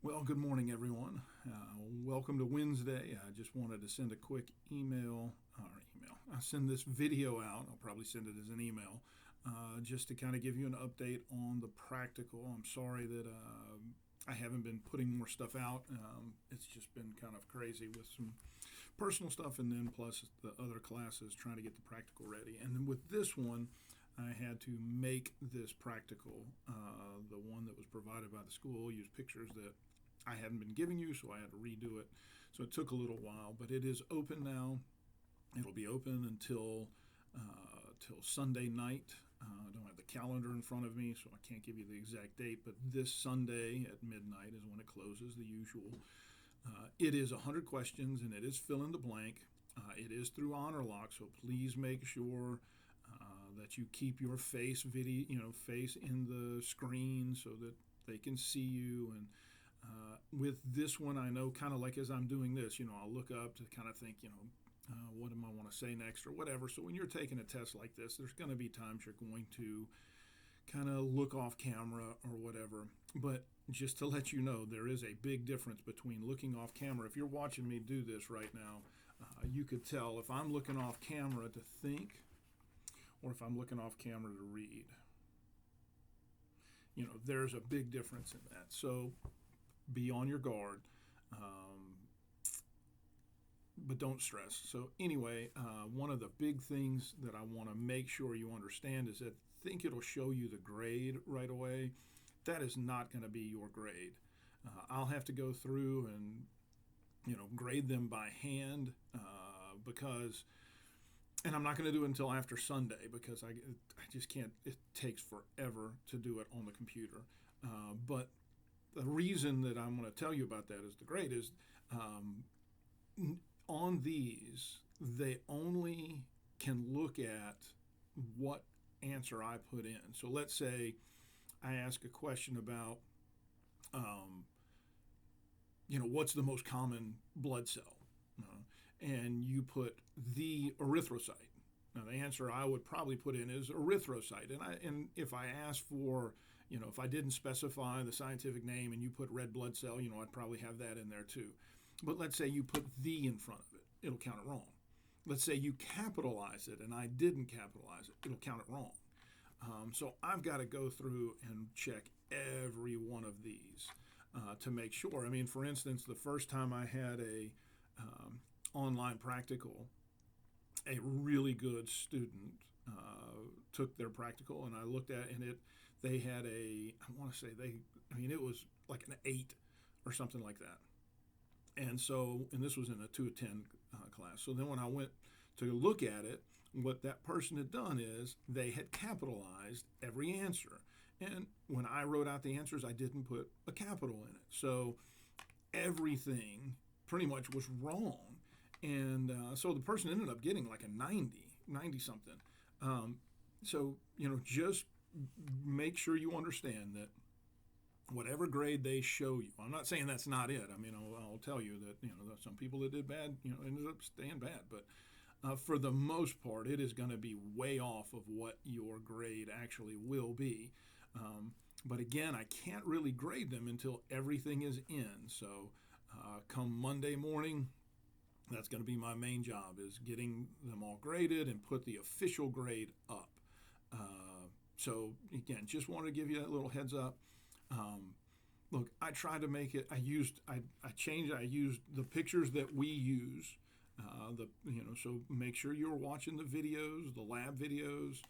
Well, good morning, everyone. Welcome to Wednesday. I just wanted to send a quick email. I'll send this video out. I'll probably send it as an email just to kind of give you an update on the practical. I'm sorry that I haven't been putting more stuff out. It's just been kind of crazy with some personal stuff and then plus the other classes trying to get the practical ready. And then with this one, I had to make this practical, the one that was provided by the school, use pictures that I hadn't been giving you, so I had to redo it. So it took a little while, but it is open now. It'll be open until till Sunday night. I don't have the calendar in front of me, so I can't give you the exact date. But this Sunday at midnight is when it closes, the usual. It is 100 questions, and it is fill in the blank. It is through HonorLock, so please make sure that you keep your face in the screen so that they can see you. And with this one, I know kind of like as I'm doing this, I'll look up to kind of think, what am I want to say next or whatever. So when you're taking a test like this, there's going to be times you're going to kind of look off camera or whatever. But just to let you know, there is a big difference between looking off camera. If you're watching me do this right now, you could tell if I'm looking off camera to think or if I'm looking off camera to read. There's a big difference in that. So be on your guard, but don't stress. So anyway, one of the big things that I want to make sure you understand is that think it'll show you the grade right away. That is not going to be your grade. I'll have to go through and grade them by hand because, and I'm not going to do it until after Sunday because I just can't. It takes forever to do it on the computer. But the reason that I'm going to tell you about that is the grade is on these, they only can look at what answer I put in. So let's say I ask a question about, what's the most common blood cell? And you put the erythrocyte. Now, the answer I would probably put in is erythrocyte. And if I ask for, if I didn't specify the scientific name and you put red blood cell, I'd probably have that in there too. But let's say you put the in front of it, it'll count it wrong. Let's say you capitalize it and I didn't capitalize it, it'll count it wrong. So I've got to go through and check every one of these to make sure. I mean, for instance, the first time I had a online practical, a really good student took their practical, and I looked at and they had it was like an 8 or something like that. And this was in a 2 of 10 class. So then when I went to look at it, what that person had done is they had capitalized every answer. And when I wrote out the answers, I didn't put a capital in it. So everything pretty much was wrong. And so the person ended up getting like a 90 something. Just make sure you understand that whatever grade they show you, I'm not saying that's not it. I mean, I'll tell you that, some people that did bad, ended up staying bad. But for the most part, it is going to be way off of what your grade actually will be. But again, I can't really grade them until everything is in. So come Monday morning, that's going to be my main job, is getting them all graded and put the official grade up. So again, just wanted to give you that little heads up. Look, I tried to make it. I used the pictures that we use. So make sure you're watching the videos, the lab videos,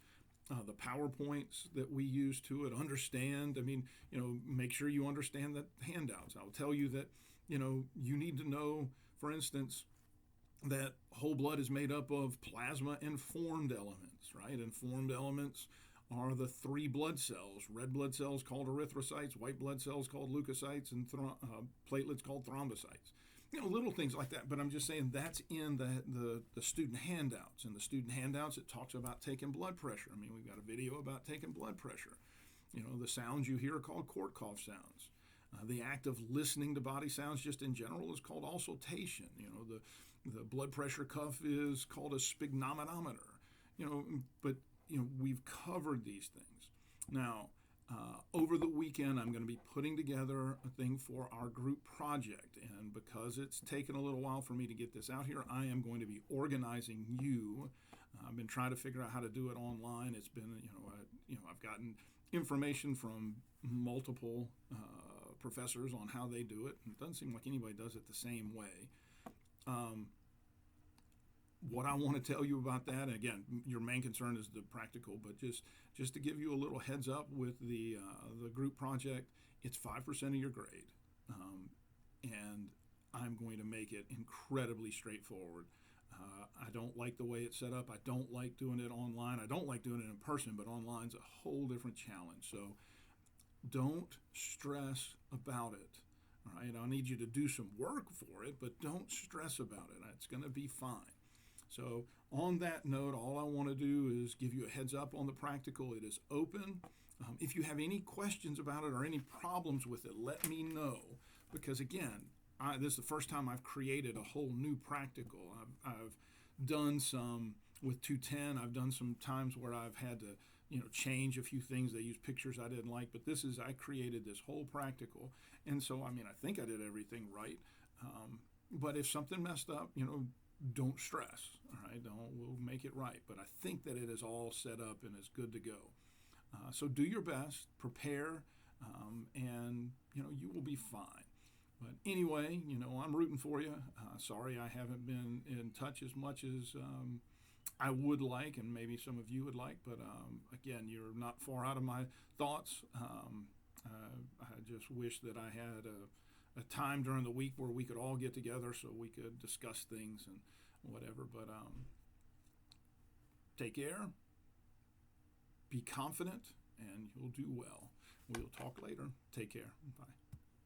the PowerPoints that we use to it. Understand. I mean, make sure you understand the handouts. I'll tell you that, you need to know, for instance, that whole blood is made up of plasma and formed elements, right? And formed elements are the 3 blood cells. Red blood cells called erythrocytes, white blood cells called leukocytes, and platelets called thrombocytes. Little things like that. But I'm just saying that's in the student handouts. In the student handouts, it talks about taking blood pressure. I mean, we've got a video about taking blood pressure. The sounds you hear are called Korthoff sounds. The act of listening to body sounds just in general is called auscultation. The blood pressure cuff is called a sphygmomanometer. But we've covered these things. Now, Over the weekend, I'm going to be putting together a thing for our group project. And because it's taken a little while for me to get this out here, I am going to be organizing you. I've been trying to figure out how to do it online. It's been, I've gotten information from multiple professors on how they do it. It doesn't seem like anybody does it the same way. What I want to tell you about that, again, your main concern is the practical, but just to give you a little heads up with the group project, it's 5% of your grade, and I'm going to make it incredibly straightforward. I don't like the way it's set up. I don't like doing it online. I don't like doing it in person, but online's a whole different challenge. So don't stress about it. All right, I'll need you to do some work for it, but don't stress about it. It's going to be fine. So on that note, all I want to do is give you a heads up on the practical. It is open. If you have any questions about it or any problems with it, let me know. Because again, this is the first time I've created a whole new practical. I've done some with 210. I've done some times where I've had to change a few things. They use pictures I didn't like, but I created this whole practical. And so, I think I did everything right. But if something messed up, don't stress, all right? We'll make it right. But I think that it is all set up and is good to go. So do your best, prepare, and, you will be fine. But anyway, I'm rooting for you. Sorry I haven't been in touch as much as I would like, and maybe some of you would like. But again, you're not far out of my thoughts. I just wish that I had a time during the week where we could all get together so we could discuss things and whatever. But take care, be confident, and you'll do well. We'll talk later. Take care. Bye.